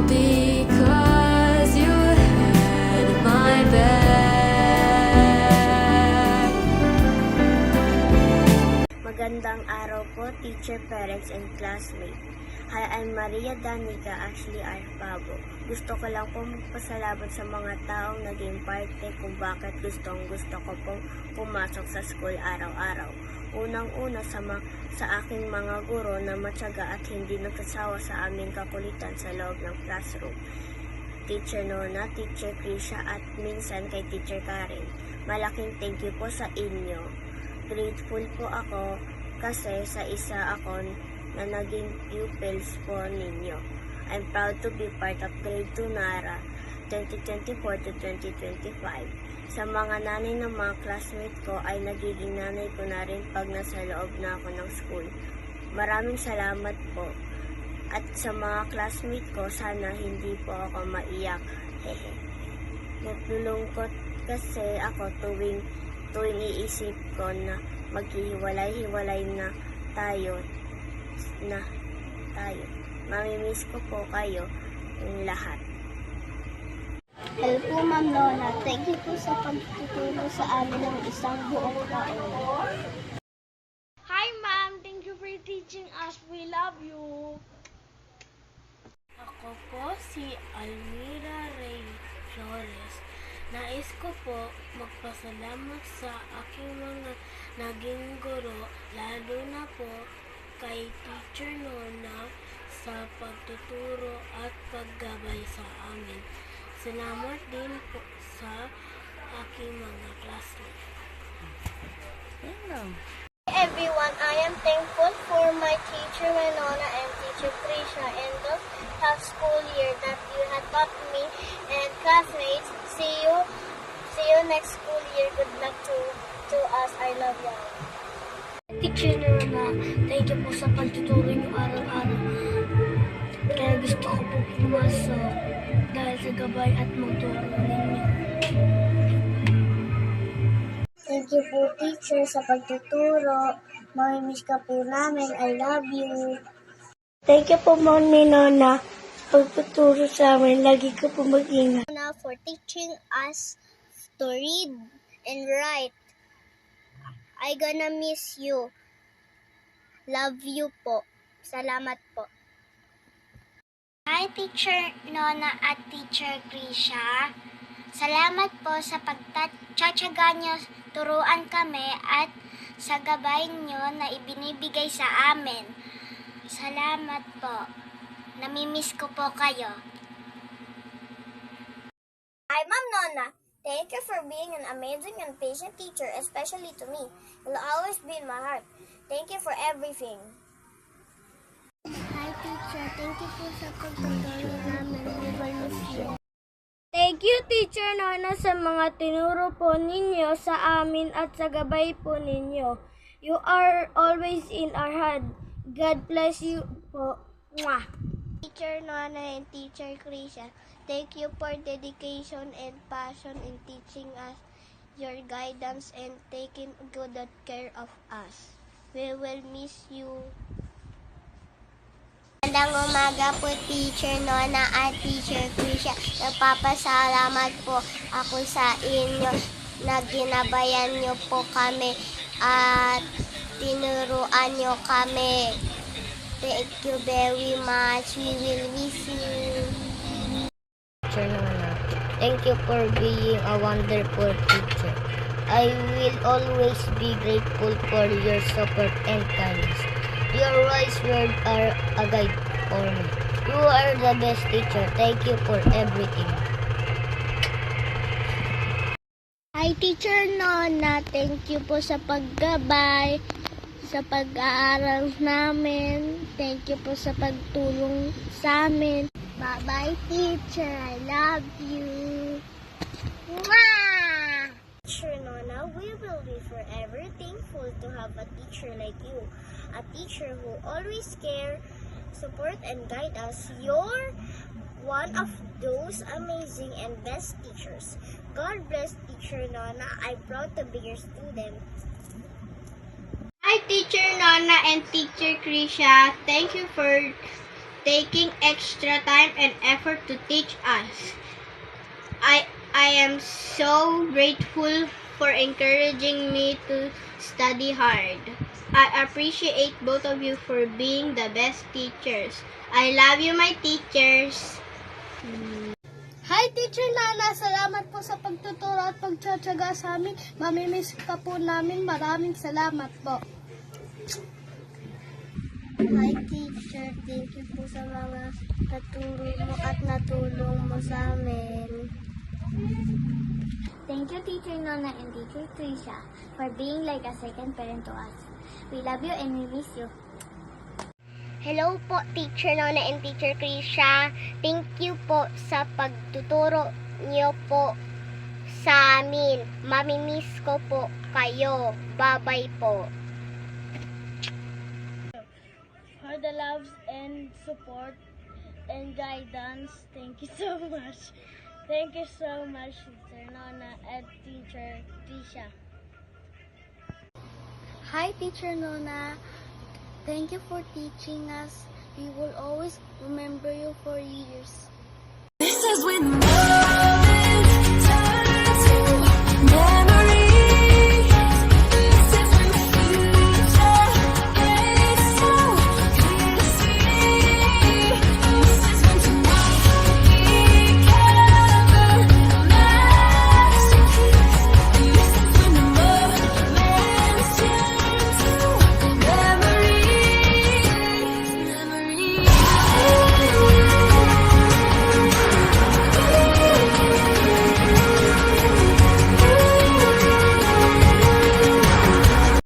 because you had my back. Magandang araw po, teacher, parents, and classmates. Hi, I'm Maria Danica Ashley Arpabo. Gusto ko lang po magpasalamat sa mga taong naging parte kung bakit gusto ko pong pumasok sa school araw-araw. Unang-una sa aking mga guro na matyaga at hindi nagsasawa sa aming kakulitan sa loob ng classroom. Teacher Nona, Teacher Krisha, at minsan kay Teacher Karen. Malaking thank you po sa inyo. Grateful po ako kasi sa isa ako na naging pupils po ninyo. I'm proud to be part of Grade 2 Nara 2024 to 2025. Sa mga nanay ng mga classmates ko ay nagiging nanay ko na rin pag nasa loob na ako ng school. Maraming salamat po. At sa mga classmates ko, sana hindi po ako maiyak. Hehe. Naglulungkot kasi ako tuwing iisip ko na maghihiwalay-hiwalay na tayo. Mamimiss ko po kayo yung lahat. Hello po, Ma'am Lola. Thank you po sa pagtutulong sa amin ng isang buong taon. Hi, Ma'am. Thank you for teaching us. We love you. Ako po si Almira Ray Flores. Nais ko po magpasalamat sa aking mga naging guro, lalo na po kay Teacher Nona sa pagtuturo at paggabay sa amin. Salamat din po sa aking mga classmates. Everyone, I am thankful for my teacher Winona and teacher Trisha and the tough school year that you had taught me and classmates. See you next school year. Good luck to us. I love you. Teacher Nona, thank you po sa pagtuturo niyo araw-araw. Kaya gusto ko po pumasok dahil sa gabay at magturo ninyo. Thank you po, teacher, sa pagtuturo. Mamimiss ka po namin. I love you. Thank you po, Ma'am Nona, sa pagtuturo sa amin. Lagi ka po mag-ingat. For teaching us to read and write. I gonna miss you. Love you po. Salamat po. Hi, Teacher Nona at Teacher Krisha. Salamat po sa pagtatsaga nyo, turuan kami at sa gabay nyo na ibinibigay sa amin. Salamat po. Namimiss ko po kayo. Hi, Ma'am Nona. Thank you for being an amazing and patient teacher, especially to me. You'll always be in my heart. Thank you for everything. Hi, teacher. Thank you po sa pagtuturo namin. We will miss you. Thank you, Teacher Nona, sa mga tinuro po ninyo sa amin at sa gabay po ninyo. You are always in our heart. God bless you po. Mwah! Teacher Nona and Teacher Krisha, thank you for dedication and passion in teaching us, your guidance, and taking good care of us. We will miss you. Magandang umaga po, Teacher Nona at Teacher Krisha. Nagpapasalamat po ako sa inyo na ginabayan niyo po kami at tinuruan niyo kami. Thank you very much. We will miss you. Teacher Nona, thank you for being a wonderful teacher. I will always be grateful for your support and kindness. Your wise words are a guide for me. You are the best teacher. Thank you for everything. Hi, Teacher Nona. Thank you po sa paggabay, sa pag-aaral namin. Thank you po sa pagtulong sa amin. Bye-bye, teacher. I love you. Mwah! Teacher Nona, we will be forever thankful to have a teacher like you. A teacher who always care, support, and guide us. You're one of those amazing and best teachers. God bless Teacher Nona. I'm proud to be your student. Hi, Teacher Nona and Teacher Krisha. Thank you for taking extra time and effort to teach us. I am so grateful for encouraging me to study hard. I appreciate both of you for being the best teachers. I love you, my teachers. Hi, Teacher Nana! Salamat po sa pagtuturo at pagtsatsaga sa amin. Mamimiss ka po namin. Maraming salamat po. Hi, teacher. Thank you po sa mga naturo mo at natulong mo sa amin. Thank you, Teacher Nona and Teacher Trisha, for being like a second parent to us. We love you and we miss you. Hello po, Teacher Nona and Teacher Krisha. Thank you po sa pagtuturo niyo po sa amin. Mamimiss ko po kayo. Bye-bye po. For the loves and support and guidance, thank you so much. Thank you so much, Teacher Nona and Teacher Tisha. Hi, Teacher Nona. Thank you for teaching us. We will always remember you for years. This is when